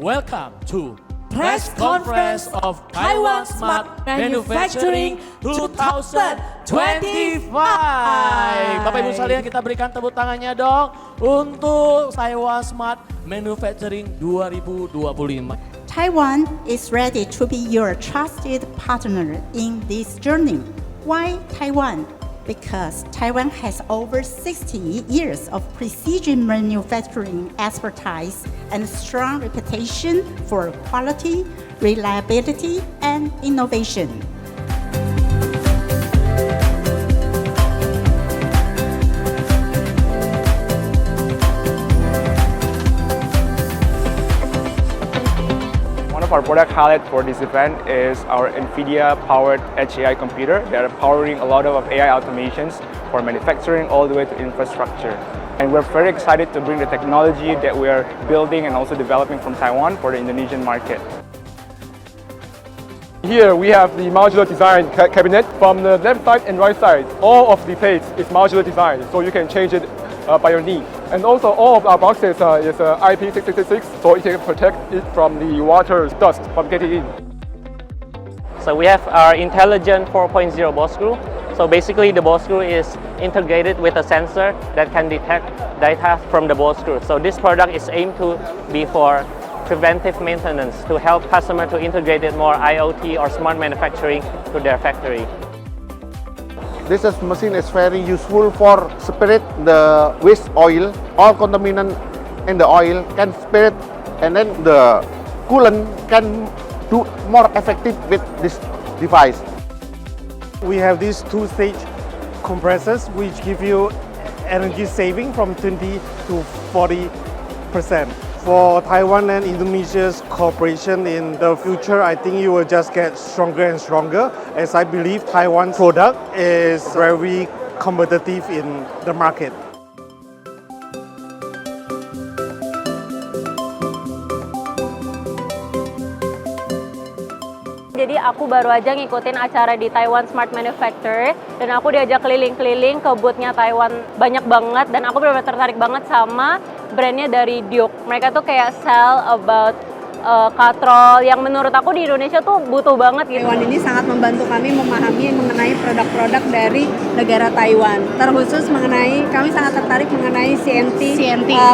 Welcome to Press Conference of Taiwan Smart Manufacturing 2025. Bapak Ibu sekalian, kita berikan tepuk tangannya dong untuk Taiwan Smart Manufacturing 2025. Taiwan is ready to be your trusted partner in this journey. Why Taiwan? Because Taiwan has over 60 years of precision manufacturing expertise and strong reputation for quality, reliability, and innovation. One of our product highlights for this event is our NVIDIA-powered Edge AI computer. They are powering a lot of AI automations for manufacturing all the way to infrastructure. And we're very excited to bring the technology that we are building and also developing from Taiwan for the Indonesian market. Here we have the modular design cabinet. From the left side and right side, all of the plates is modular design, so you can change it by your need. And also all of our boxes is IP6666, so it can protect it from the water dust from getting in. So we have our intelligent 4.0 ball screw. So basically the ball screw is integrated with a sensor that can detect data from the ball screw. So this product is aimed to be for preventive maintenance to help customer to integrate it more IoT or smart manufacturing to their factory. This machine is very useful for separate the waste oil. All contaminant in the oil can separate, and then the coolant can do more effective with this device. We have these two-stage compressors which give you energy saving from 20 to 40%. For Taiwan and Indonesia's cooperation in the future, I think you will just get stronger and stronger, as I believe Taiwan's product is very competitive in the market. Jadi aku baru aja ngikutin acara di Taiwan Smart Manufacture dan aku diajak keliling-keliling ke booth-nya Taiwan banyak banget dan aku benar-benar tertarik banget sama brandnya dari Duke. Mereka tuh kayak sell about katrol yang menurut aku di Indonesia tuh butuh banget gitu. Taiwan ini sangat membantu kami memahami mengenai produk-produk dari negara Taiwan. Terkhusus mengenai, kami sangat tertarik mengenai CNT.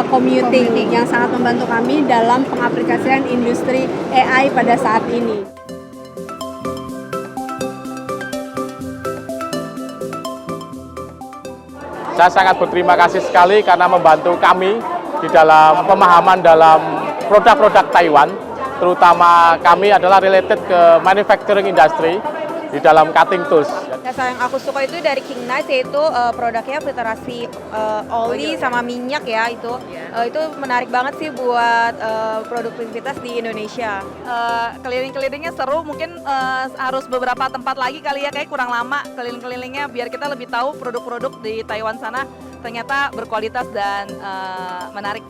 Commuting yang sangat membantu kami dalam pengaplikasian industri AI pada saat ini. Saya sangat berterima kasih sekali karena membantu kami di dalam pemahaman dalam produk-produk Taiwan, terutama kami adalah related ke manufacturing industry di dalam cutting tools. Yang aku suka itu dari King Nice, yaitu produknya filtrasi oli sama minyak ya, itu menarik banget sih buat produktivitas di Indonesia. Keliling-kelilingnya seru, mungkin harus beberapa tempat lagi kali ya, kayak kurang lama keliling-kelilingnya biar kita lebih tahu produk-produk di Taiwan sana ternyata berkualitas dan menarik.